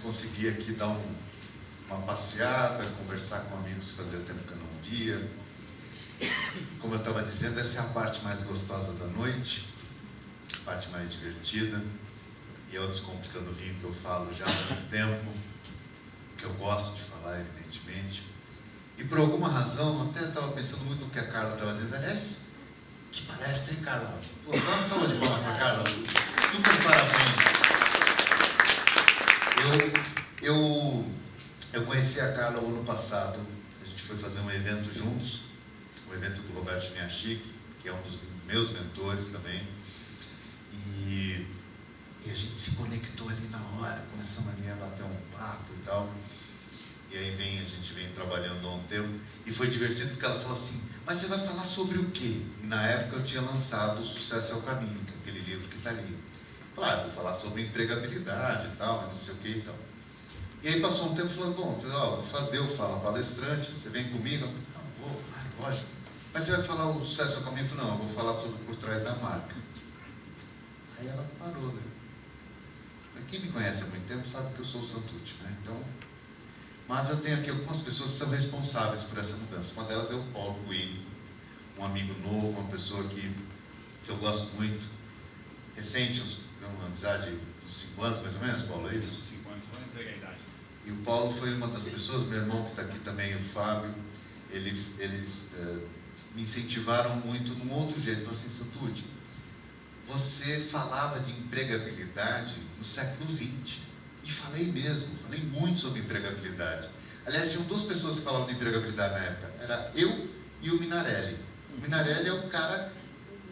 consegui aqui dar uma passeada, conversar com amigos que fazia tempo que eu não via. Como eu estava dizendo, essa é a parte mais gostosa da noite, a parte mais divertida, e é o Descomplicando o Vinho que eu falo já há muito tempo, que eu gosto de falar, evidentemente. E por alguma razão, até estava pensando muito no que a Carla estava dizendo. Aliás, que palestra, hein, Carla? Pô, dá uma salva de palmas para a Carla. Super parabéns. Eu conheci a Carla o ano passado. A gente foi fazer um evento juntos, um evento do Roberto Miyashiki, que é um dos meus mentores também. E a gente se conectou ali na hora, começamos ali a bater um papo e tal. E aí a gente vem trabalhando há um tempo, e foi divertido porque ela falou assim, mas você vai falar sobre o quê? E na época eu tinha lançado O Sucesso é o Caminho, que é aquele livro que está ali. Claro, vou falar sobre empregabilidade e tal, não sei o que e tal. E aí passou um tempo e falou, bom, vou fazer o Fala Palestrante, você vem comigo? Eu falei, vou, lógico. Mas você vai falar O Sucesso é o Caminho? Não, eu vou falar sobre Por Trás da Marca. Aí ela parou, né? Quem me conhece há muito tempo sabe que eu sou o Santucci, né? Então... Mas eu tenho aqui algumas pessoas que são responsáveis por essa mudança. Uma delas é o Paulo Coelho, um amigo novo, uma pessoa que eu gosto muito. Recente, uma amizade de 5 anos mais ou menos, Paulo, é isso? 5 anos, só entrega a idade. E o Paulo foi uma das pessoas, meu irmão que está aqui também, o Fábio, eles me incentivaram muito num outro jeito. Falaram assim, Santucci, você falava de empregabilidade no século XX. E falei muito sobre empregabilidade. Aliás, tinham 2 pessoas que falavam de empregabilidade na época. Era eu e o Minarelli. O Minarelli é o cara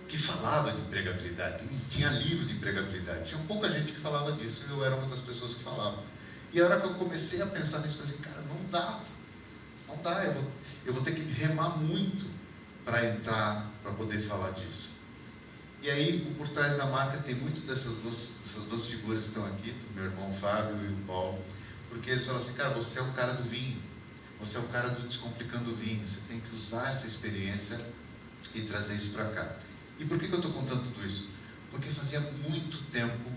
que falava de empregabilidade. Tinha livros de empregabilidade. Tinha pouca gente que falava disso. Eu era uma das pessoas que falava. E a hora que eu comecei a pensar nisso, eu falei assim, cara, não dá. Eu vou ter que remar muito para entrar, para poder falar disso. E aí, o Por Trás da Marca tem muito dessas duas figuras que estão aqui, do meu irmão Fábio e o Paulo, porque eles falam assim, cara, você é o cara do vinho, você é o cara do Descomplicando o Vinho, você tem que usar essa experiência e trazer isso para cá. E por que eu estou contando tudo isso? Porque fazia muito tempo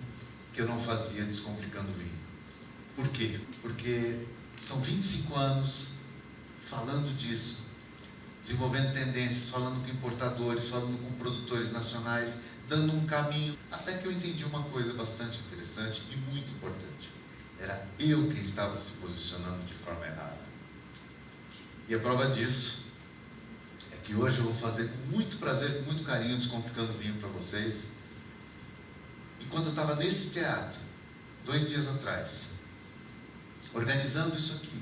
que eu não fazia Descomplicando o Vinho. Por quê? Porque são 25 anos falando disso, desenvolvendo tendências, falando com importadores, falando com produtores nacionais, dando um caminho, até que eu entendi uma coisa bastante interessante e muito importante. Era eu quem estava se posicionando de forma errada. E a prova disso é que hoje eu vou fazer com muito prazer, com muito carinho, Descomplicando o Vinho para vocês. E quando eu estava nesse teatro, 2 dias atrás, organizando isso aqui,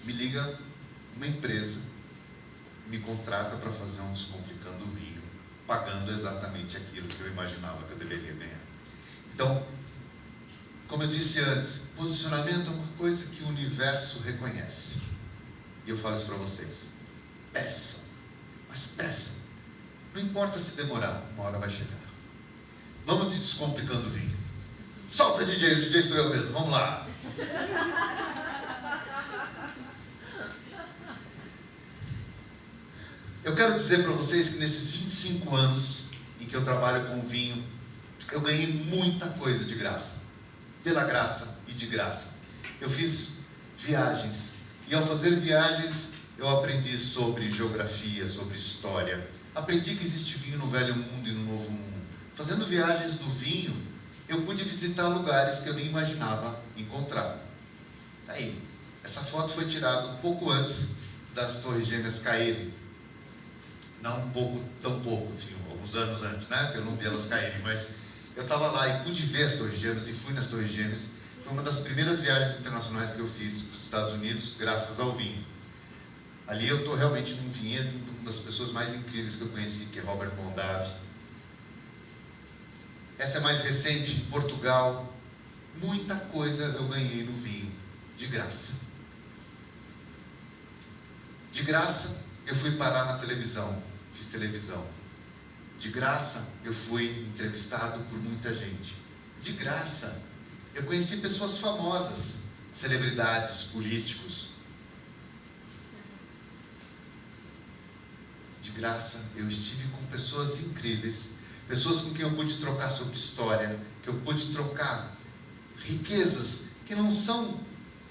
me liga uma empresa, me contrata para fazer um Descomplicando o Vinho, pagando exatamente aquilo que eu imaginava que eu deveria ganhar. Então, como eu disse antes, posicionamento é uma coisa que o universo reconhece. E eu falo isso para vocês. Peçam, mas peçam. Não importa se demorar, uma hora vai chegar. Vamos de Descomplicando o Vinho. Solta, DJ, o DJ sou eu mesmo, vamos lá. Eu quero dizer para vocês que nesses 25 anos em que eu trabalho com vinho, eu ganhei muita coisa de graça. Pela graça e de graça. Eu fiz viagens. E ao fazer viagens, eu aprendi sobre geografia, sobre história. Aprendi que existe vinho no Velho Mundo e no Novo Mundo. Fazendo viagens do vinho, eu pude visitar lugares que eu nem imaginava encontrar. Aí, essa foto foi tirada um pouco antes das Torres Gêmeas caírem. Não um pouco, tão pouco, enfim, alguns anos antes, né? Porque eu não vi elas caírem, mas eu estava lá e pude ver as Torres Gêmeas e fui nas Torres Gêmeas. Foi uma das primeiras viagens internacionais que eu fiz para os Estados Unidos, graças ao vinho. Ali eu estou realmente num vinhedo, uma das pessoas mais incríveis que eu conheci, que é Robert Mondavi. Essa é mais recente, em Portugal. Muita coisa eu ganhei no vinho, de graça. De graça, eu fui parar na televisão, fiz televisão. De graça, eu fui entrevistado por muita gente. De graça, eu conheci pessoas famosas, celebridades, políticos. De graça, eu estive com pessoas incríveis, pessoas com quem eu pude trocar sobre história, que eu pude trocar riquezas que não são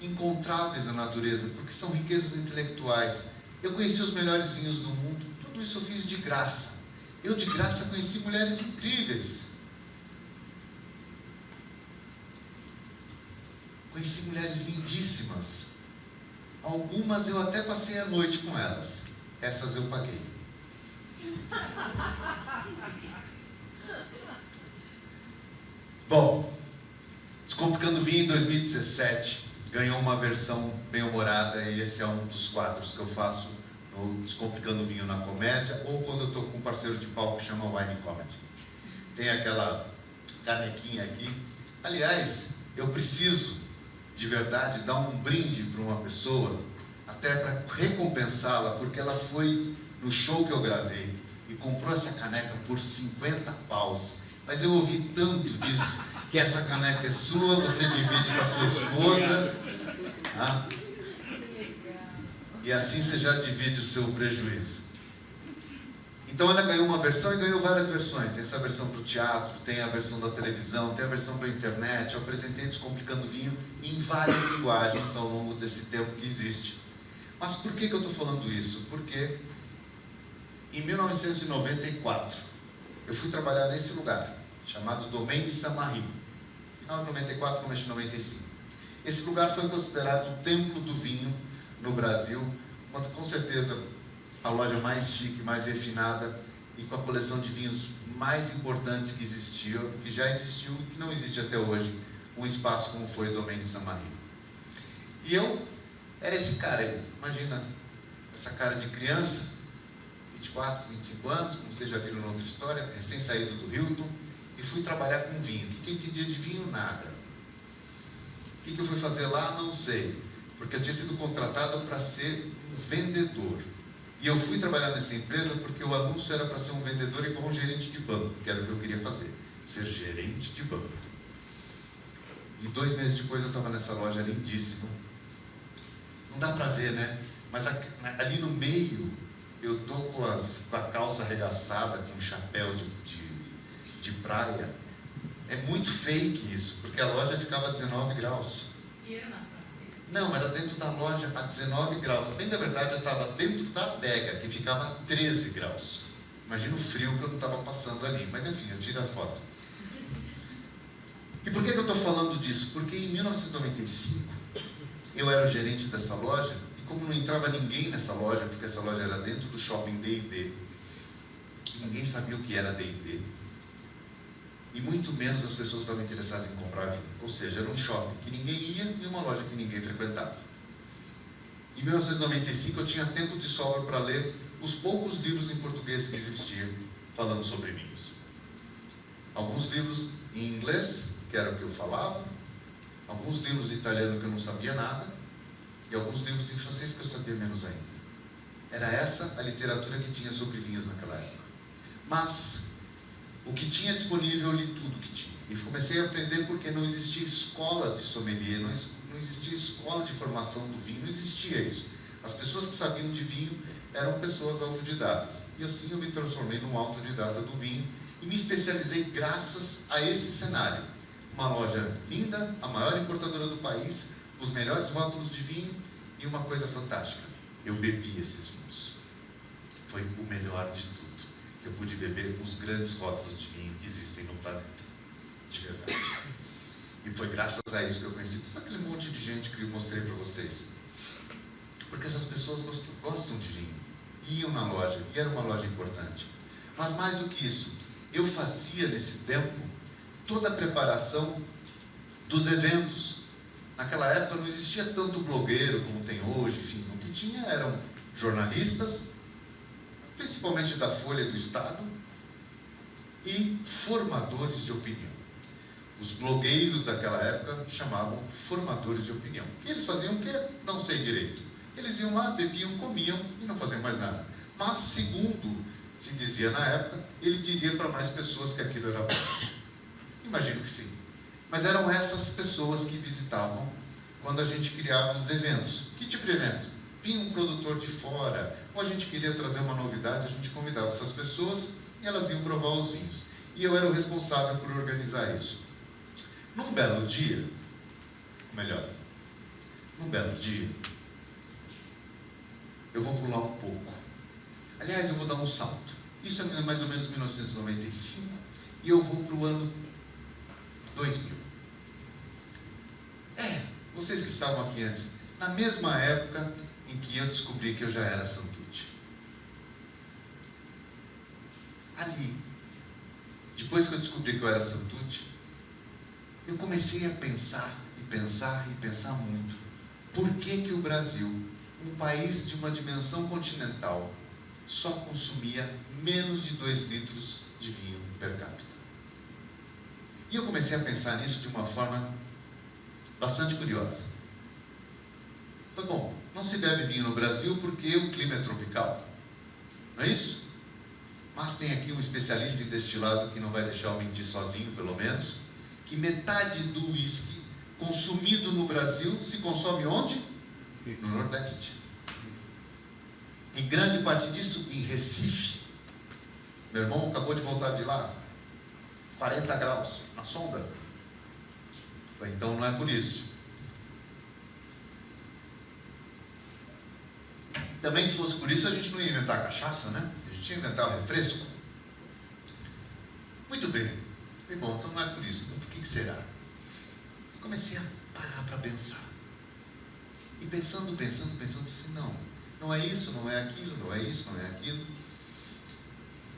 encontráveis na natureza, porque são riquezas intelectuais. Eu conheci os melhores vinhos do mundo, tudo isso eu fiz de graça. Eu de graça conheci mulheres incríveis. Conheci mulheres lindíssimas. Algumas eu até passei a noite com elas. Essas eu paguei. Bom, Descomplicando Vinho em 2017 ganhou uma versão bem-humorada e esse é um dos quadros que eu faço no Descomplicando Vinho na Comédia ou quando eu estou com um parceiro de palco que chama Wine Comedy. Tem aquela canequinha aqui. Aliás, eu preciso de verdade dar um brinde para uma pessoa até para recompensá-la, porque ela foi no show que eu gravei e comprou essa caneca por 50 paus. Mas eu ouvi tanto disso, que essa caneca é sua, você divide com a sua esposa, tá? E assim você já divide o seu prejuízo. Então ela ganhou uma versão e ganhou várias versões. Tem essa versão para o teatro, tem a versão da televisão, tem a versão para a internet. Eu apresentei Descomplicando Vinho em várias linguagens ao longo desse tempo que existe. Mas por que eu estou falando isso? Porque em 1994 eu fui trabalhar nesse lugar, chamado Domaine Saint-Marie. Final de 94, começo de 95. Esse lugar foi considerado o templo do vinho no Brasil, com certeza a loja mais chique, mais refinada e com a coleção de vinhos mais importantes que existiam, que já existiu e que não existe até hoje, um espaço como foi o Domaine Saint-Marie. E eu era esse cara aí, imagina essa cara de criança, 24, 25 anos, como vocês já viram na outra história, recém-saído do Hilton, e fui trabalhar com vinho. O que eu entendia de vinho? Nada. O que eu fui fazer lá? Não sei, porque eu tinha sido contratado para ser um vendedor. E eu fui trabalhar nessa empresa porque o anúncio era para ser um vendedor igual um gerente de banco, que era o que eu queria fazer, ser gerente de banco. E 2 meses depois eu estava nessa loja lindíssima. Não dá para ver, né? Mas ali no meio eu tô com a calça arregaçada, com um chapéu de praia. É muito fake isso, porque a loja ficava a 19 graus. E era na frente? Não, era dentro da loja a 19 graus. Bem da verdade, eu estava dentro da adega, que ficava a 13 graus. Imagina o frio que eu não estava passando ali. Mas enfim, eu tiro a foto. E por que eu estou falando disso? Porque em 1995, eu era o gerente dessa loja, e como não entrava ninguém nessa loja, porque essa loja era dentro do shopping D&D, ninguém sabia o que era D&D, e muito menos as pessoas estavam interessadas em comprar vinho. Ou seja, era um shopping que ninguém ia e uma loja que ninguém frequentava. Em 1995 eu tinha tempo de sobra para ler os poucos livros em português que existiam falando sobre vinhos. Alguns livros em inglês, que era o que eu falava, alguns livros em italiano que eu não sabia nada, e alguns livros em francês que eu sabia menos ainda. Era essa a literatura que tinha sobre vinhos naquela época. Mas o que tinha disponível, eu li tudo que tinha. E comecei a aprender porque não existia escola de sommelier, não existia escola de formação do vinho, não existia isso. As pessoas que sabiam de vinho eram pessoas autodidatas. E assim eu me transformei num autodidata do vinho e me especializei graças a esse cenário. Uma loja linda, a maior importadora do país, os melhores rótulos de vinho e uma coisa fantástica. Eu bebi esses vinhos. Foi o melhor de tudo. Que eu pude beber os grandes rótulos de vinho que existem no planeta, de verdade. E foi graças a isso que eu conheci todo aquele monte de gente que eu mostrei para vocês. Porque essas pessoas gostam de vinho, iam na loja, e era uma loja importante. Mas mais do que isso, eu fazia nesse tempo toda a preparação dos eventos. Naquela época não existia tanto blogueiro como tem hoje, enfim, o que tinha eram jornalistas, principalmente da Folha do Estado, e formadores de opinião. Os blogueiros daquela época chamavam formadores de opinião. E eles faziam o quê? Não sei direito. Eles iam lá, bebiam, comiam e não faziam mais nada. Mas, segundo se dizia na época, ele diria para mais pessoas que aquilo era bom. Imagino que sim. Mas eram essas pessoas que visitavam quando a gente criava os eventos. Que tipo de evento? Vinha um produtor de fora, ou a gente queria trazer uma novidade, a gente convidava essas pessoas e elas iam provar os vinhos. E eu era o responsável por organizar isso. Num belo dia, ou melhor, num belo dia, eu vou pular um pouco. Aliás, eu vou dar um salto. Isso é mais ou menos 1995 e eu vou para o ano 2000. Vocês que estavam aqui antes, na mesma época em que eu descobri que eu já era santucci. Ali, depois que eu descobri que eu era santucci, eu comecei a pensar e pensar e pensar muito. Por que o Brasil, um país de uma dimensão continental, só consumia menos de 2 litros de vinho per capita? E eu comecei a pensar nisso de uma forma bastante curiosa. Foi bom, não se bebe vinho no Brasil porque o clima é tropical, não é isso? Mas tem aqui um especialista em destilado que não vai deixar eu mentir sozinho, pelo menos, que metade do uísque consumido no Brasil se consome onde? Sim. No Nordeste. E grande parte disso em Recife. Meu irmão acabou de voltar de lá, 40 graus, na sombra. Então não é por isso. Também, se fosse por isso, a gente não ia inventar a cachaça, né? A gente ia inventar o refresco. Muito bem. Falei, bom, então não é por isso. Então por que será? Eu comecei a parar para pensar. E pensando, assim, não é isso, não é aquilo, não é isso, não é aquilo.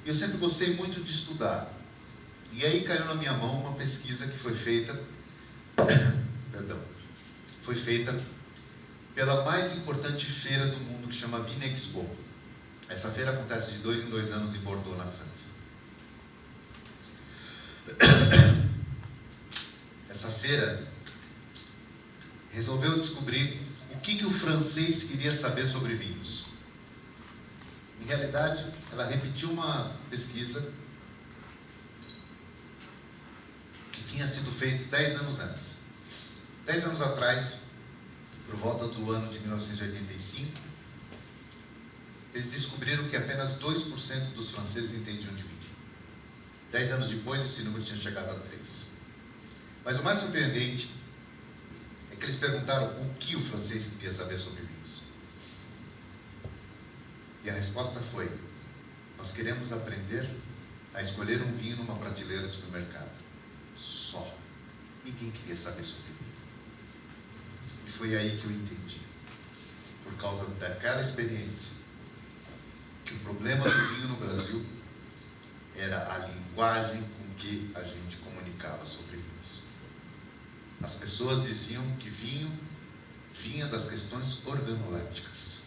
E eu sempre gostei muito de estudar. E aí caiu na minha mão uma pesquisa que foi feita, foi feita pela mais importante feira do mundo, que chama Vinexpo. Essa feira acontece de 2 em 2 anos em Bordeaux, na França. Essa feira resolveu descobrir o que o francês queria saber sobre vinhos. Em realidade, ela repetiu uma pesquisa que tinha sido feita 10 anos antes. 10 anos atrás, por volta do ano de 1985, eles descobriram que apenas 2% dos franceses entendiam de vinho. 10 anos depois, esse número tinha chegado a 3%. Mas o mais surpreendente é que eles perguntaram o que o francês queria saber sobre vinhos. E a resposta foi: nós queremos aprender a escolher um vinho numa prateleira do supermercado. Só. Ninguém queria saber sobre vinho. E foi aí que eu entendi, por causa daquela experiência, que o problema do vinho no Brasil era a linguagem com que a gente comunicava sobre vinhos. As pessoas diziam que vinho vinha das questões organolépticas.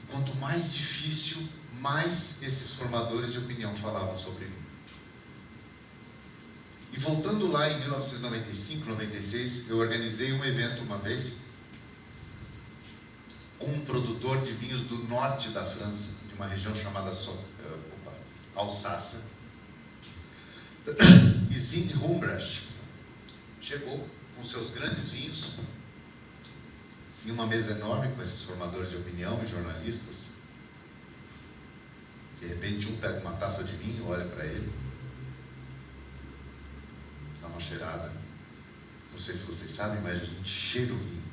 E quanto mais difícil, mais esses formadores de opinião falavam sobre vinho. E voltando lá em 1995, 96, eu organizei um evento uma vez com um produtor de vinhos do norte da França, de uma região chamada Alsácia. E Zinde Humbrecht chegou com seus grandes vinhos em uma mesa enorme com esses formadores de opinião e jornalistas. De repente um pega uma taça de vinho, olha para ele, dá uma cheirada. Não sei se vocês sabem, mas a gente cheira o vinho.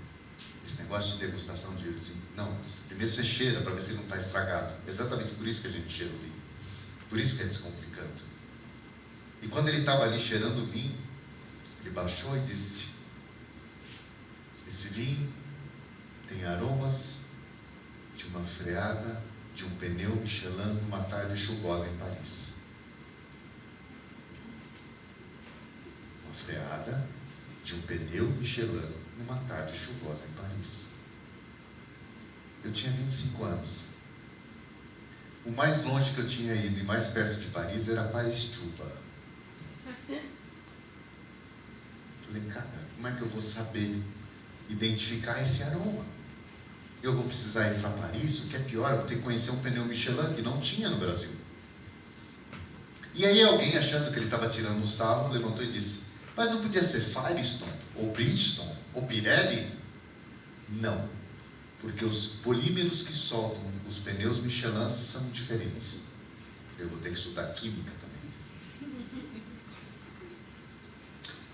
Esse negócio de degustação de vinho, não, primeiro você cheira para ver se ele não está estragado. É exatamente por isso que a gente cheira o vinho. Por isso que é descomplicando. E quando ele estava ali cheirando o vinho, ele baixou e disse: esse vinho tem aromas de uma freada de um pneu Michelin numa tarde chuvosa em Paris. Uma freada de um pneu Michelin numa tarde chuvosa em Paris. Eu tinha 25 anos. O mais longe que eu tinha ido e mais perto de Paris era Paris-Trouba. Falei, cara, como é que eu vou saber identificar esse aroma? Eu vou precisar ir para Paris, o que é pior, eu vou ter que conhecer um pneu Michelin que não tinha no Brasil. E aí alguém, achando que ele estava tirando um sarro, levantou e disse: mas não podia ser Firestone, ou Bridgestone, ou Pirelli? Não, porque os polímeros que soltam os pneus Michelin são diferentes. Eu vou ter que estudar química também.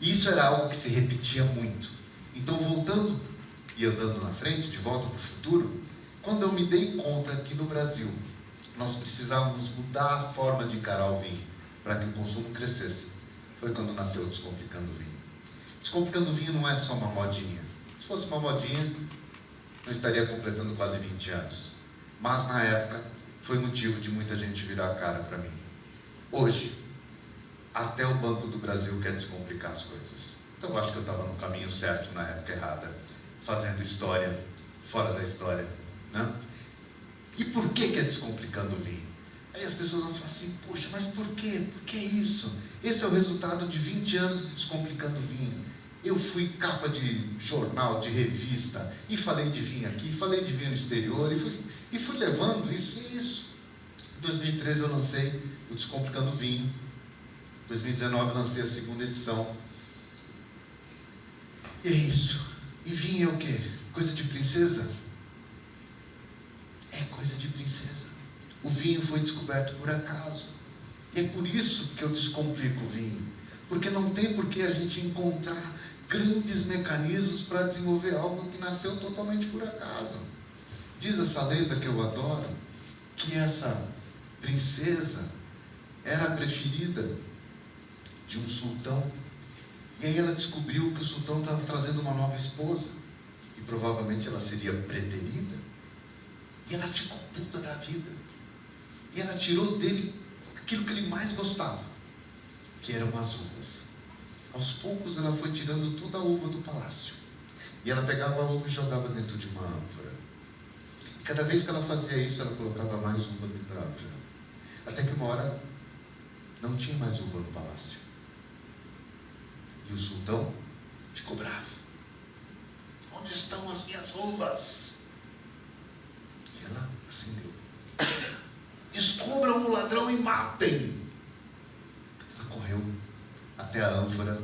E isso era algo que se repetia muito. Então, voltando e andando na frente, de volta para o futuro, quando eu me dei conta que no Brasil nós precisávamos mudar a forma de encarar o vinho para que o consumo crescesse, foi quando nasceu o Descomplicando o Vinho. Descomplicando o Vinho não é só uma modinha. Se fosse uma modinha, eu estaria completando quase 20 anos. Mas na época foi motivo de muita gente virar a cara para mim. Hoje, até o Banco do Brasil quer descomplicar as coisas. Então eu acho que eu estava no caminho certo na época errada, fazendo história fora da história, né? E por que é Descomplicando o Vinho? Aí as pessoas vão falar assim, poxa, mas por quê? Por que isso? Esse é o resultado de 20 anos de Descomplicando o Vinho. Eu fui capa de jornal, de revista, e falei de vinho aqui, falei de vinho no exterior, e fui levando isso e isso. Em 2013 eu lancei o Descomplicando o Vinho. Em 2019 eu lancei a segunda edição. E é isso. E vinho é o quê? Coisa de princesa? É coisa de princesa. O vinho foi descoberto por acaso. E é por isso que eu descomplico o vinho. Porque não tem por que a gente encontrar grandes mecanismos para desenvolver algo que nasceu totalmente por acaso. Diz essa lenda que eu adoro, que essa princesa era a preferida de um sultão. E aí ela descobriu que o sultão estava trazendo uma nova esposa. E provavelmente ela seria preterida. E ela ficou puta da vida. E ela tirou dele aquilo que ele mais gostava, que eram as uvas. Aos poucos ela foi tirando toda a uva do palácio. E ela pegava a uva e jogava dentro de uma ânfora. E cada vez que ela fazia isso, ela colocava mais uva dentro da ânfora. Até que uma hora não tinha mais uva no palácio. E o sultão ficou bravo. Onde estão as minhas uvas? E ela acendeu. Descubram o ladrão e matem. Ela correu até a ânfora.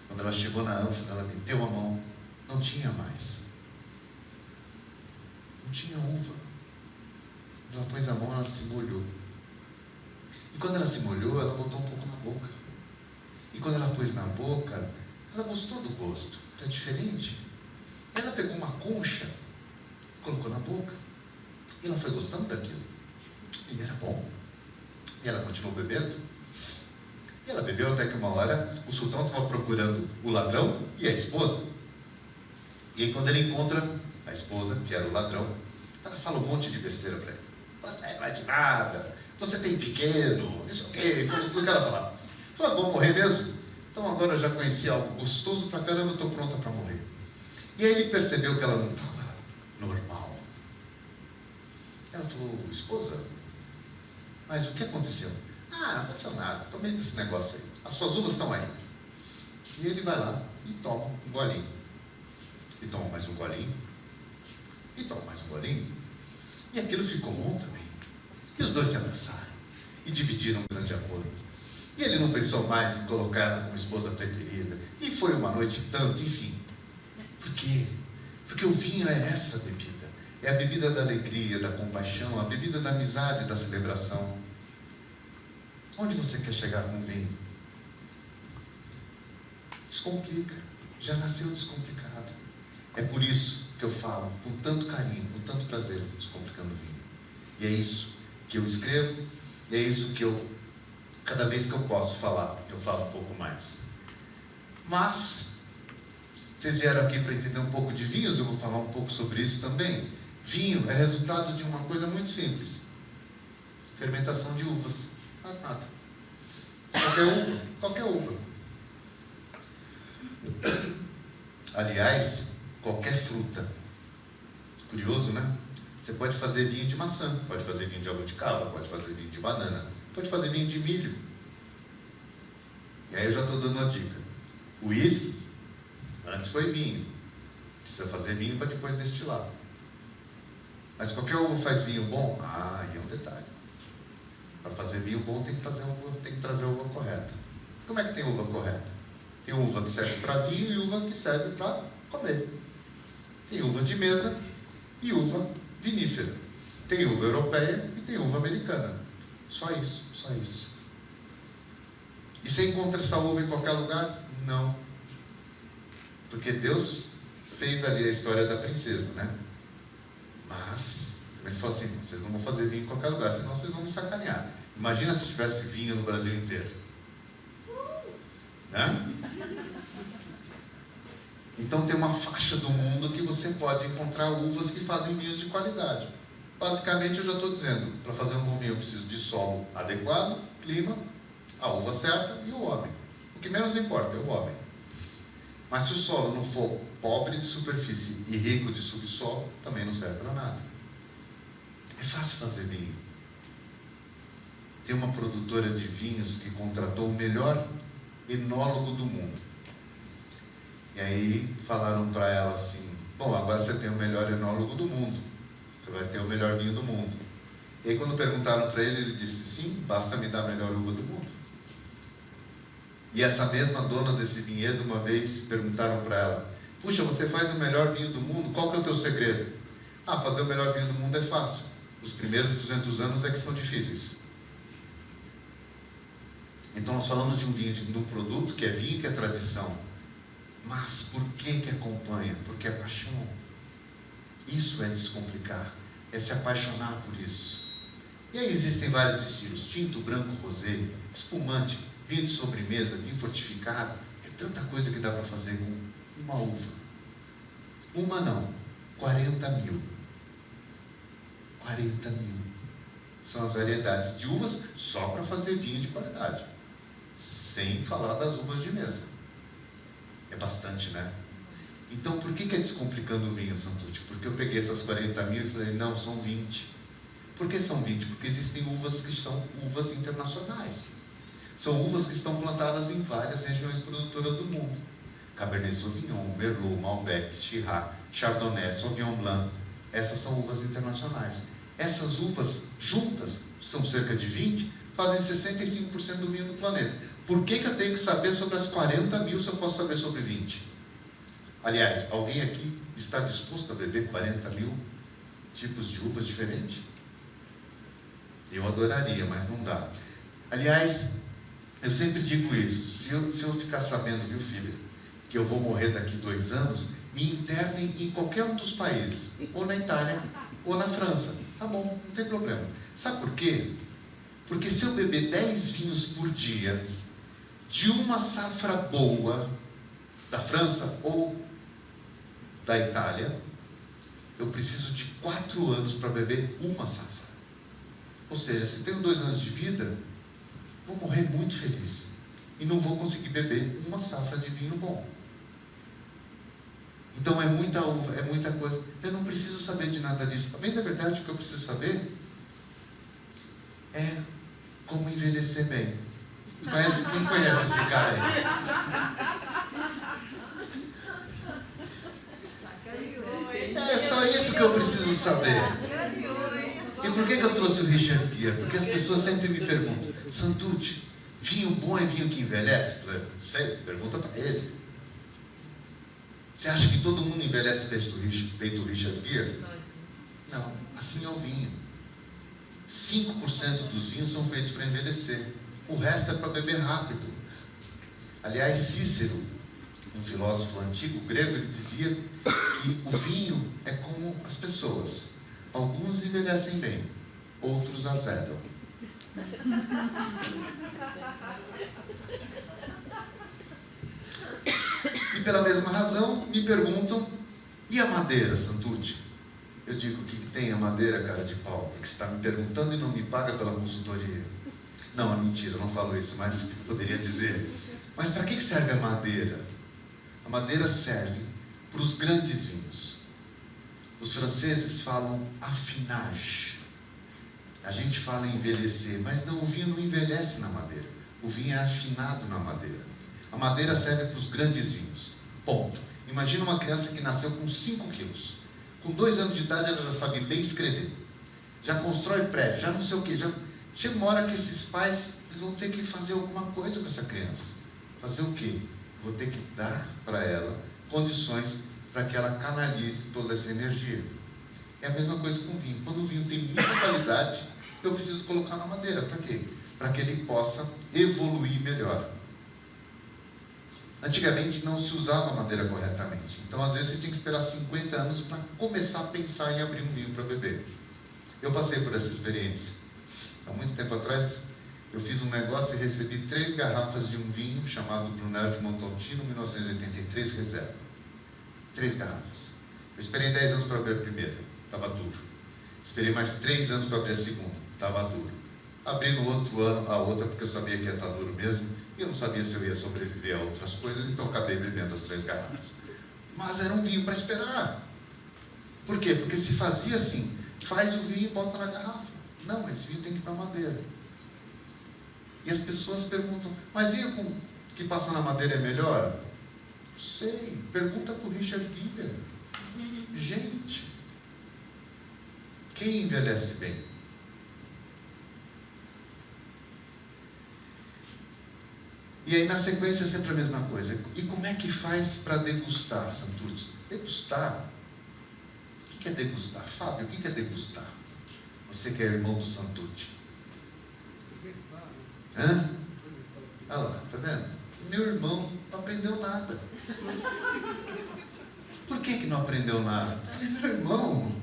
Quando ela chegou na ânfora, ela meteu a mão. Não tinha mais. Não tinha uva. Ela pôs a mão, ela se molhou. E quando ela se molhou, ela botou um pouco na boca. E quando ela pôs na boca, ela gostou do gosto. Era diferente. Ela pegou uma concha, colocou na boca. E ela foi gostando daquilo. E era bom. E ela continuou bebendo. E ela bebeu até que uma hora o sultão estava procurando o ladrão e a esposa. E aí quando ele encontra a esposa, que era o ladrão, ela fala um monte de besteira para ele. Você não é de nada, você tem pequeno, isso o quê? Falou tudo que ela falava. Falou, vou morrer mesmo? Então agora eu já conheci algo gostoso pra caramba, estou pronta para morrer. E aí ele percebeu que ela não estava normal. Ela falou, esposa, mas o que aconteceu? Ah, não aconteceu nada, tomei desse negócio aí. As suas uvas estão aí. E ele vai lá e toma um golinho. E toma mais um golinho. E toma mais um golinho. E aquilo ficou bom também. E os dois se abraçaram. E dividiram um grande amor. E ele não pensou mais em colocar ela como esposa preterida. E foi uma noite tanto, enfim. Por quê? Porque o vinho é essa bebida. É a bebida da alegria, da compaixão, a bebida da amizade, da celebração. Onde você quer chegar com o vinho? Descomplica. Já nasceu descomplicado. É por isso que eu falo com tanto carinho, com tanto prazer, Descomplicando o Vinho. E é isso que eu escrevo, e é isso que eu, cada vez que eu posso falar, eu falo um pouco mais. Mas, vocês vieram aqui para entender um pouco de vinhos, eu vou falar um pouco sobre isso também. Vinho é resultado de uma coisa muito simples. Fermentação de uvas. Mais nada. Qualquer uva. Aliás, qualquer fruta. Curioso, né? Você pode fazer vinho de maçã, pode fazer vinho de jabuticaba, pode fazer vinho de banana, pode fazer vinho de milho. E aí eu já estou dando uma dica. O uísque, antes foi vinho. Precisa fazer vinho para depois destilar. Mas qualquer uva faz vinho bom? Ah, e é um detalhe. Para fazer vinho bom tem que trazer a uva correta. Como é que tem uva correta? Tem uva que serve para vinho e uva que serve para comer. Tem uva de mesa e uva vinífera. Tem uva europeia e tem uva americana. Só isso, só isso. E você encontra essa uva em qualquer lugar? Não. Porque Deus fez ali a história da princesa, né? Mas ele falou assim: vocês não vão fazer vinho em qualquer lugar, senão vocês vão me sacanear. Imagina se tivesse vinho no Brasil inteiro, né? Então tem uma faixa do mundo que você pode encontrar uvas que fazem vinhos de qualidade. Basicamente eu já estou dizendo, para fazer um bom vinho eu preciso de solo adequado, clima, a uva certa e o homem. O que menos importa é o homem. Mas se o solo não for pobre de superfície e rico de subsolo, também não serve para nada. É fácil fazer vinho. Tem uma produtora de vinhos que contratou o melhor enólogo do mundo. E aí falaram para ela assim: bom, agora você tem o melhor enólogo do mundo, você vai ter o melhor vinho do mundo. E aí quando perguntaram para ele, ele disse: sim, basta me dar a melhor uva do mundo. E essa mesma dona desse vinhedo, uma vez perguntaram para ela: puxa, você faz o melhor vinho do mundo, qual que é o teu segredo? Ah, fazer o melhor vinho do mundo é fácil, os primeiros 200 anos é que são difíceis. Então nós falamos de um vinho, de um produto que é vinho, que é tradição. Mas por que acompanha? Porque é paixão. Isso é descomplicar, é se apaixonar por isso. E aí existem vários estilos: tinto, branco, rosé, espumante, vinho de sobremesa, vinho fortificado. É tanta coisa que dá para fazer com uma uva. Uma não, 40 mil. 40 mil. São as variedades de uvas só para fazer vinho de qualidade. Sem falar das uvas de mesa. É bastante, né? Então, por que é descomplicando o vinho, Santucci? Porque eu peguei essas 40 mil e falei: não, são 20. Por que são 20? Porque existem uvas que são uvas internacionais. São uvas que estão plantadas em várias regiões produtoras do mundo. Cabernet Sauvignon, Merlot, Malbec, Syrah, Chardonnay, Sauvignon Blanc. Essas são uvas internacionais. Essas uvas juntas, são cerca de 20, fazem 65% do vinho do planeta. Por que eu tenho que saber sobre as 40 mil se eu posso saber sobre 20? Aliás, alguém aqui está disposto a beber 40 mil tipos de uvas diferentes? Eu adoraria, mas não dá. Aliás, eu sempre digo isso: se eu ficar sabendo, viu, filha, que eu vou morrer daqui 2 anos, me internem em qualquer um dos países, ou na Itália, ou na França. Tá bom, não tem problema. Sabe por quê? Porque se eu beber 10 vinhos por dia, de uma safra boa, da França ou da Itália, eu preciso de 4 anos para beber uma safra. Ou seja, se tenho 2 anos de vida, vou morrer muito feliz. E não vou conseguir beber uma safra de vinho bom. Então é muita uva, é muita coisa. Eu não preciso saber de nada disso. Bem, na verdade, o que eu preciso saber é como envelhecer bem. Quem conhece esse cara aí? É só isso que eu preciso saber. E por que eu trouxe o Richard Gere? Porque as pessoas sempre me perguntam: Santucci, vinho bom é vinho que envelhece? Eu falei: sei, pergunta para ele. Você acha que todo mundo envelhece feito o Richard Gere? Não, assim é o vinho. 5% dos vinhos são feitos para envelhecer. O resto é para beber rápido. Aliás, Cícero, um filósofo antigo grego, ele dizia que o vinho é como as pessoas. Alguns envelhecem bem, outros azedam. E pela mesma razão, me perguntam: e a madeira, Santucci? Eu digo: o que tem a madeira, cara de pau? Porque você está me perguntando e não me paga pela consultoria. Não, é mentira, eu não falo isso, mas poderia dizer. Mas para que serve a madeira? A madeira serve para os grandes vinhos. Os franceses falam affinage. A gente fala envelhecer, mas não, o vinho não envelhece na madeira. O vinho é afinado na madeira. A madeira serve para os grandes vinhos. Ponto. Imagina uma criança que nasceu com 5 quilos. Com 2 anos de idade ela já sabe ler e escrever. Já constrói prédio, já não sei o que. Chega uma hora que esses pais eles vão ter que fazer alguma coisa com essa criança. Fazer o quê? Vou ter que dar para ela condições para que ela canalize toda essa energia. É a mesma coisa com o vinho. Quando o vinho tem muita qualidade, eu preciso colocar na madeira. Para quê? Para que ele possa evoluir melhor. Antigamente não se usava a madeira corretamente. Então, às vezes, você tinha que esperar 50 anos para começar a pensar em abrir um vinho para beber. Eu passei por essa experiência. Há muito tempo atrás, eu fiz um negócio e recebi 3 garrafas de um vinho chamado Brunello de Montalcino, 1983, reserva. 3 garrafas. Eu esperei 10 anos para abrir a primeira, estava duro. Esperei mais 3 anos para abrir a segunda, estava duro. Abri no outro ano a outra, porque eu sabia que ia estar duro mesmo, e eu não sabia se eu ia sobreviver a outras coisas, então acabei bebendo as 3 garrafas. Mas era um vinho para esperar. Por quê? Porque se fazia assim, faz o vinho e bota na garrafa. Não, esse vinho tem que ir para a madeira. E as pessoas perguntam, mas vinho que passa na madeira é melhor? Não sei, pergunta para o Richard Gere. Gente, quem envelhece bem? E aí na sequência é sempre a mesma coisa. E como é que faz para degustar, Santurce? Degustar? O que é degustar? Fábio, o que é degustar? Você que é irmão do Santucci. Hã? Olha lá, tá vendo? Meu irmão não aprendeu nada. Por que não aprendeu nada? Porque, meu irmão,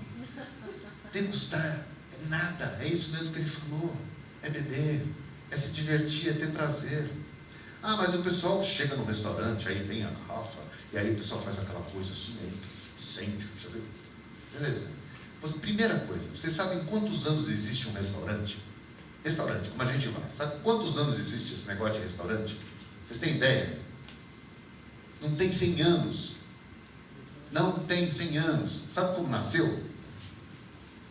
degustar é nada. É isso mesmo que ele falou. É beber, é se divertir, é ter prazer. Ah, mas o pessoal chega no restaurante, aí vem a garrafa, e aí o pessoal faz aquela coisa assim, aí sente, sabe? Beleza. Primeira coisa, vocês sabem quantos anos existe um restaurante? Restaurante, como a gente vai. Sabe quantos anos existe esse negócio de restaurante? Vocês têm ideia? Não tem 100 anos. Não tem 100 anos. Sabe como nasceu?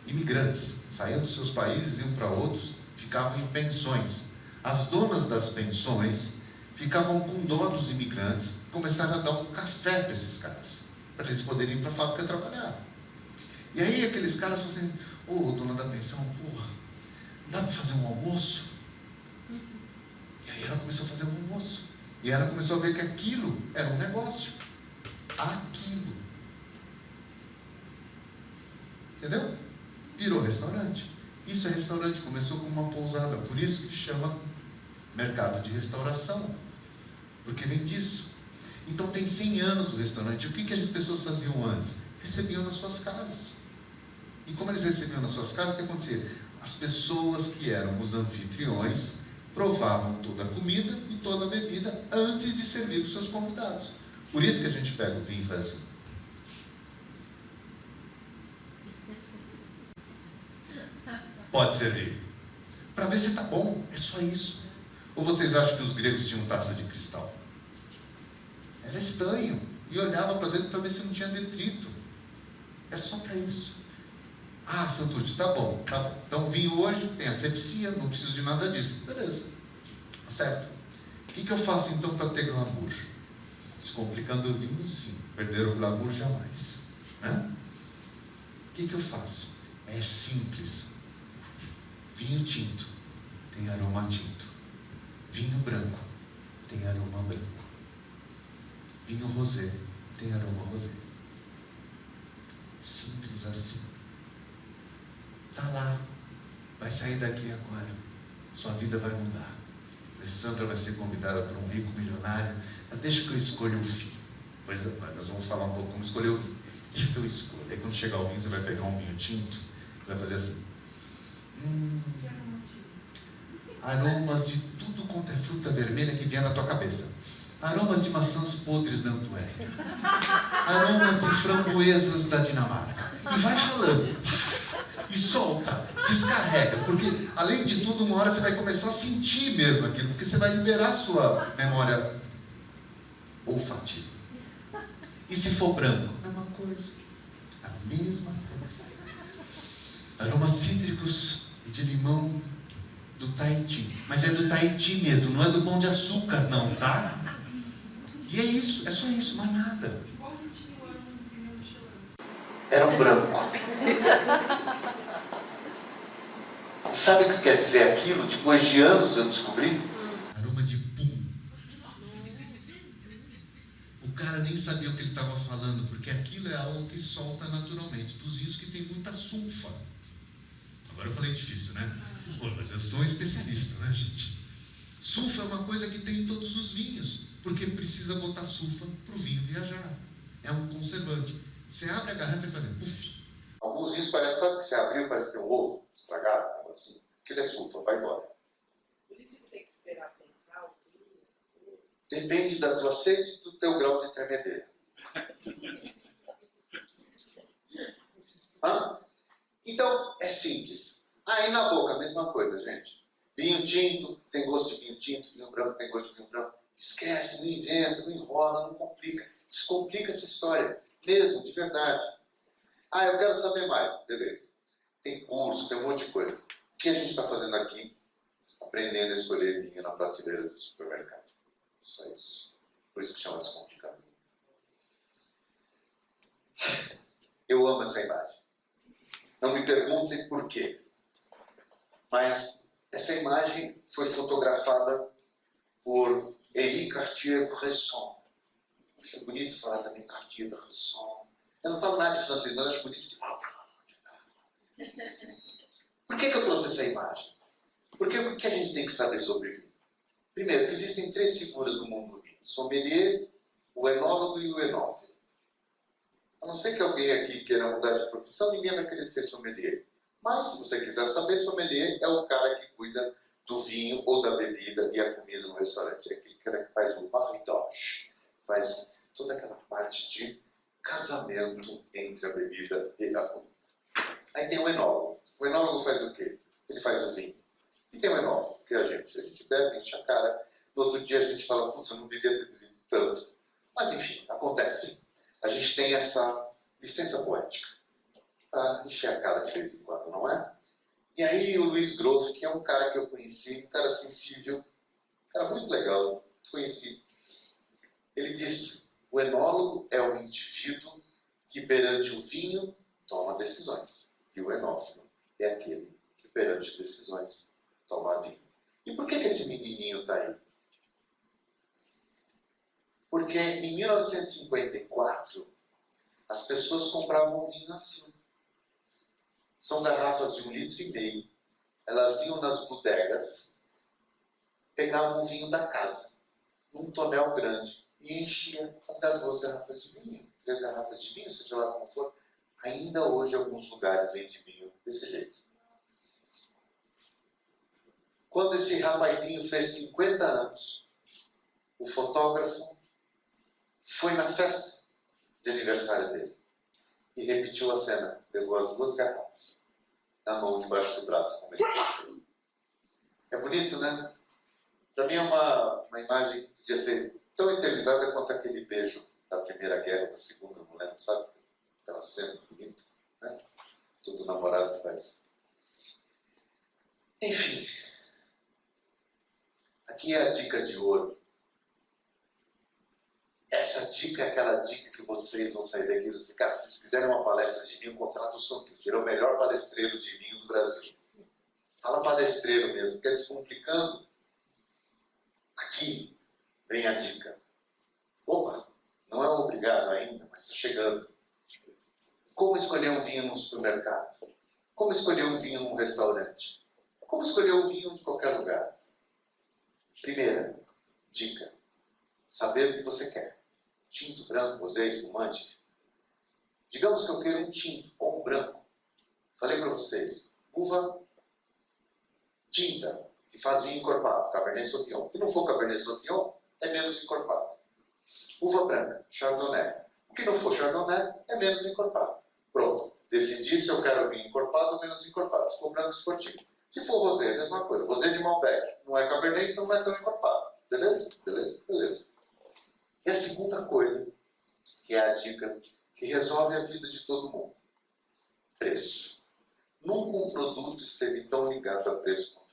Imigrantes. Saíam dos seus países, iam para outros, ficavam em pensões. As donas das pensões ficavam com dó dos imigrantes, começaram a dar um café para esses caras, para eles poderem ir para a fábrica trabalhar. E aí aqueles caras falaram assim, ô, dona da pensão, porra, não dá para fazer um almoço? E aí ela começou a fazer um almoço. E ela começou a ver que aquilo era um negócio. Aquilo. Entendeu? Virou restaurante. Isso é restaurante, começou com uma pousada, por isso que chama mercado de restauração. Porque vem disso. Então tem 100 anos o restaurante. O que as pessoas faziam antes? Recebiam nas suas casas. E como eles recebiam nas suas casas, o que acontecia? As pessoas que eram os anfitriões provavam toda a comida e toda a bebida antes de servir os seus convidados. Por isso que a gente pega o vinho e faz assim. Pode servir. Para ver se está bom, é só isso. Ou vocês acham que os gregos tinham taça de cristal? Era estanho. E olhava para dentro para ver se não tinha detrito. Era só para isso. Ah, Santucci, tá bom. Então vinho hoje, tem asepsia, não preciso de nada disso. Beleza. Certo. O que eu faço então para ter glamour? Descomplicando o vinho, sim. Perder o glamour jamais. Né? O que eu faço? É simples. Vinho tinto tem aroma tinto. Vinho branco tem aroma branco. Vinho rosé tem aroma rosé. Simples assim. Está lá. Vai sair daqui agora. Sua vida vai mudar. Alessandra vai ser convidada por um rico milionário. Mas deixa que eu escolha o vinho. Pois é, nós vamos falar um pouco como escolher o vinho. Deixa que eu escolha. Aí quando chegar o vinho, você vai pegar um vinho tinto e vai fazer assim. Aromas de tudo quanto é fruta vermelha que vier na tua cabeça. Aromas de maçãs podres da Antuérpia. Aromas de framboesas da Dinamarca. E vai falando. E solta, descarrega. Porque, além de tudo, uma hora você vai começar a sentir mesmo aquilo. Porque você vai liberar a sua memória olfativa. E se for branco? A mesma coisa. A mesma coisa. Aromas cítricos e de limão do Tahiti. Mas é do Tahiti mesmo, não é do Pão de Açúcar não, tá? E é isso, é só isso, mais nada. Era um branco. Sabe o que quer dizer aquilo? Depois de anos eu descobri. Aroma de pum. O cara nem sabia o que ele estava falando, porque aquilo é algo que solta naturalmente, dos vinhos que tem muita sulfa. Agora eu falei difícil, né? Pô, mas eu sou um especialista, né, gente? Sulfa é uma coisa que tem em todos os vinhos. Porque precisa botar sulfa para o vinho viajar. É um conservante. Você abre a garrafa e faz puff. Alguns vinhos parecem, sabe que você abriu, parece que tem um ovo estragado, assim. Aquilo é sulfa, vai embora. Por isso que tem que esperar sentar o vinho. Depende da tua sede e do teu grau de tremedeira. Então, é simples. Aí na boca, a mesma coisa, gente. Vinho tinto tem gosto de vinho tinto, vinho branco tem gosto de vinho branco. Esquece, não inventa, não enrola, não complica. Descomplica essa história, mesmo, de verdade. Eu quero saber mais. Beleza. Tem curso, tem um monte de coisa. O que a gente está fazendo aqui? Aprendendo a escolher vinho na prateleira do supermercado. Só isso. Por isso que chama descomplicado. Eu amo essa imagem. Não me perguntem por quê. Mas essa imagem foi fotografada por Henri Cartier-Bresson. Acho bonito falar também Cartier-Bresson. Eu não falo nada de francês, mas acho bonito. Por que eu trouxe essa imagem? Porque o que a gente tem que saber sobre vinho? Primeiro, que existem 3 figuras no mundo do vinho. O sommelier, o enólogo e o enófilo. A não ser que alguém aqui queira mudar de profissão, ninguém vai querer ser sommelier. Mas, se você quiser saber, sommelier é o cara que cuida do vinho ou da bebida e a comida no restaurante. É aquele cara que faz o mariage, faz toda aquela parte de casamento entre a bebida e a comida. Aí tem o enólogo. O enólogo faz o quê? Ele faz o vinho. E tem o enólogo, que é a gente bebe, enche a cara. No outro dia a gente fala, putz, eu não devia ter bebido tanto. Mas enfim, acontece. A gente tem essa licença poética para encher a cara de vez em quando, não é? E aí o Luiz Grove, que é um cara que eu conheci, um cara sensível, um cara muito legal, conheci. Ele diz, o enólogo é o indivíduo que perante o vinho toma decisões. E o enófilo é aquele que perante decisões toma vinho. E por que esse menininho está aí? Porque em 1954, as pessoas compravam vinho assim. São garrafas de 1,5 litro. Elas iam nas bodegas, pegavam o vinho da casa, num tonel grande, e enchiam as 2 garrafas de vinho, 3 garrafas de vinho, seja lá como for. Ainda hoje, alguns lugares vendem vinho desse jeito. Quando esse rapazinho fez 50 anos, o fotógrafo foi na festa de aniversário dele e repetiu a cena. Pegou as 2 garrafas na mão debaixo do braço. Como ele é bonito, né? Para mim é uma imagem que podia ser tão eternizada quanto aquele beijo da Primeira Guerra, da Segunda, não lembro, sabe? Aquela cena bonita, né? Todo namorado faz. Enfim, aqui é a dica de ouro. Essa dica é aquela dica que vocês vão sair daqui e dizer, cara, se vocês quiserem uma palestra de vinho, contrata o Santucci. Ele é o melhor palestreiro de vinho do Brasil. Fala palestreiro mesmo, porque é descomplicando. Aqui vem a dica. Opa, não é obrigado ainda, mas está chegando. Como escolher um vinho no supermercado? Como escolher um vinho num restaurante? Como escolher um vinho de qualquer lugar? Primeira dica. Saber o que você quer. Tinto, branco, rosé, espumante. Digamos que eu quero um tinto ou um branco. Falei para vocês, uva tinta, que faz vinho encorpado, Cabernet Sauvignon. Se não for Cabernet Sauvignon, é menos encorpado. Uva branca, Chardonnay. O que não for Chardonnay, é menos encorpado. Pronto. Decidi se eu quero vinho encorpado ou menos encorpado. Se for branco, se for tinto. Se for rosé, é a mesma coisa. Rosé de Malbec. Não é Cabernet, então não é tão encorpado. Beleza? Beleza? Beleza. E a segunda coisa, que é a dica que resolve a vida de todo mundo. Preço. Nunca um produto esteve tão ligado a preço quanto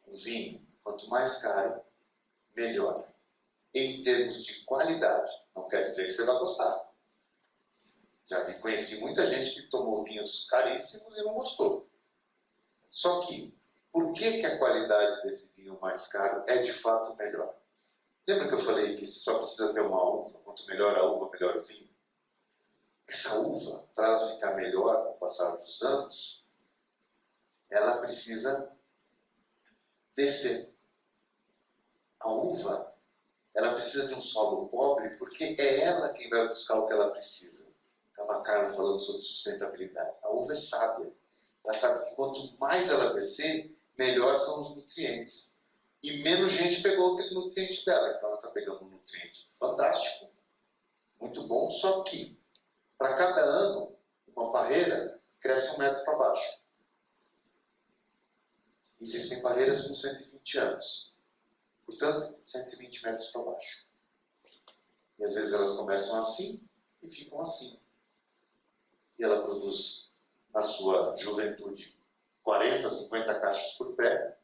o vinho. Quanto mais caro, melhor. Em termos de qualidade. Não quer dizer que você vai gostar. Já conheci muita gente que tomou vinhos caríssimos e não gostou. Só que, por que a qualidade desse vinho mais caro é de fato melhor? Lembra que eu falei que só precisa ter uma uva? Quanto melhor a uva, melhor o vinho? Essa uva, para ela ficar melhor com o passar dos anos, ela precisa descer. A uva, ela precisa de um solo pobre porque é ela quem vai buscar o que ela precisa. Estava a Carla falando sobre sustentabilidade. A uva é sábia. Ela sabe que quanto mais ela descer, melhor são os nutrientes. E menos gente pegou aquele nutriente dela. Então ela está pegando um nutriente fantástico, muito bom, só que para cada ano, uma parreira cresce 1 metro para baixo. Existem parreiras com 120 anos. Portanto, 120 metros para baixo. E às vezes elas começam assim e ficam assim. E ela produz, na sua juventude, 40, 50 cachos por pé.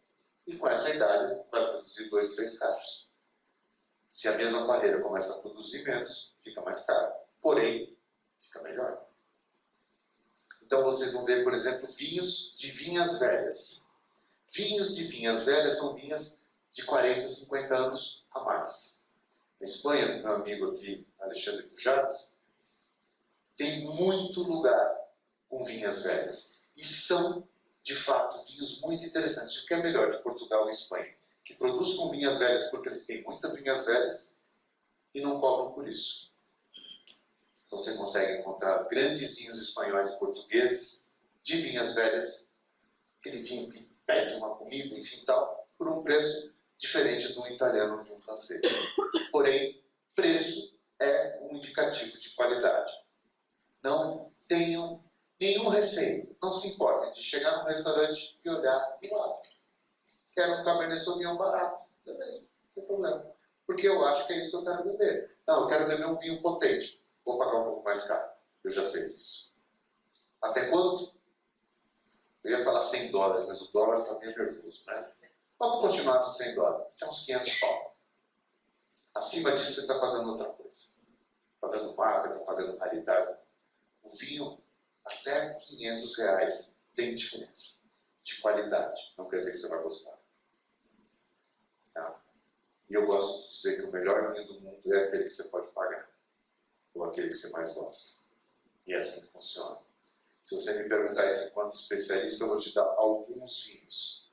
E com essa idade vai produzir 2, 3 cachos. Se a mesma parreira começa a produzir menos, fica mais caro. Porém, fica melhor. Então vocês vão ver, por exemplo, vinhos de vinhas velhas. Vinhos de vinhas velhas são vinhas de 40, 50 anos a mais. Na Espanha, meu amigo aqui, Alexandre Pujadas, tem muito lugar com vinhas velhas. E são, de fato, vinhos muito interessantes. O que é melhor de Portugal e Espanha? Que produz com vinhas velhas porque eles têm muitas vinhas velhas e não cobram por isso. Então você consegue encontrar grandes vinhos espanhóis e portugueses de vinhas velhas, aquele vinho que pede uma comida, enfim tal, por um preço diferente de um italiano ou de um francês. Porém, preço é um indicativo de qualidade. Não tenham nenhum receio, não se importem de chegar num restaurante e olhar e lá. Quero um Cabernet Sauvignon barato. Beleza, não tem problema. Porque eu acho que é isso que eu quero beber. Não, eu quero beber um vinho potente. Vou pagar um pouco mais caro. Eu já sei disso. Até quanto? Eu ia falar $100, mas o dólar está meio nervoso, né? Mas vou continuar no $100. Tinha uns 500 pau. Acima disso você está pagando outra coisa. Pagando marca, está pagando raridade. O vinho, até R$500 tem diferença. De qualidade. Não quer dizer que você vai gostar. Tá? E eu gosto de dizer que o melhor vinho do mundo é aquele que você pode pagar. Ou aquele que você mais gosta. E é assim que funciona. Se você me perguntar isso enquanto especialista, eu vou te dar alguns vinhos.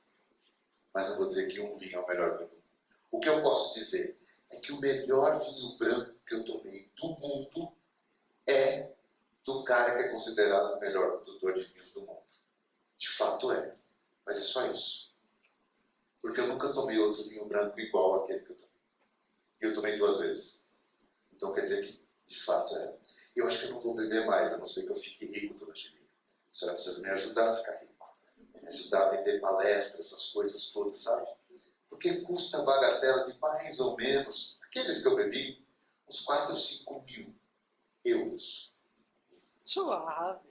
Mas não vou dizer que um vinho é o melhor vinho do mundo. O que eu posso dizer é que o melhor vinho branco que eu tomei do mundo é do cara que é considerado o melhor produtor de vinhos do mundo. De fato é. Mas é só isso. Porque eu nunca tomei outro vinho branco igual àquele que eu tomei. E eu tomei 2 vezes. Então quer dizer que, de fato, é. Eu acho que eu não vou beber mais, a não ser que eu fique rico durante a vida. A senhora precisa me ajudar a ficar rico. Me ajudar a vender palestras, essas coisas todas, sabe? Porque custa a bagatela de mais ou menos, aqueles que eu bebi, uns 4 ou 5 mil euros. Suave.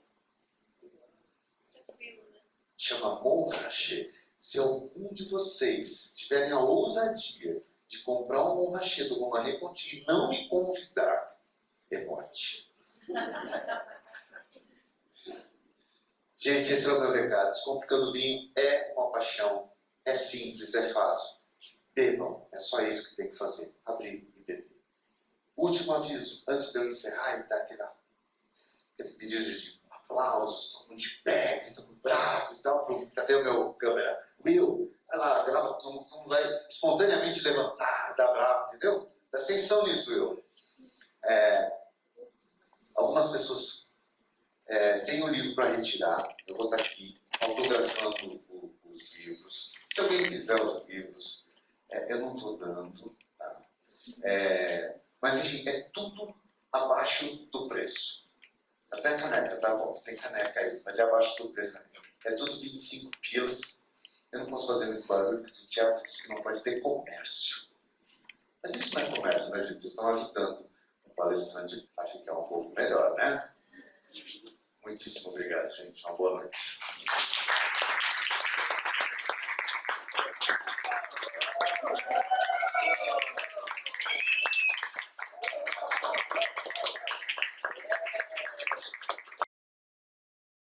Chama Montrachet. Se algum de vocês tiverem a ousadia de comprar um Montrachet do Romanée Conti e não me convidar, é morte. Gente, esse é o meu recado. Descomplicando vinho é uma paixão, é simples, é fácil. Bebam, é só isso que tem que fazer. Abrir e beber. Último aviso, antes de eu encerrar e dar aquele pedido de aplausos, todo mundo de pé, gritando bravo e tal. Cadê o meu câmera? Will, vai lá, grava, todo mundo vai espontaneamente levantar, dar bravo, entendeu? Presta atenção nisso, Will. Algumas pessoas têm um livro para retirar. Eu vou estar aqui autografando os livros. Se alguém quiser os livros, eu não estou dando. Tá? Mas enfim, é tudo abaixo do preço. Até a caneca, tá bom, tem caneca aí, mas é abaixo do preço. Né? É tudo 25 pilas. Eu não posso fazer muito barulho, porque o teatro diz que não pode ter comércio. Mas isso não é comércio, né, gente? Vocês estão ajudando o palestrante a ficar um pouco melhor, né? Muitíssimo obrigado, gente. Uma boa noite.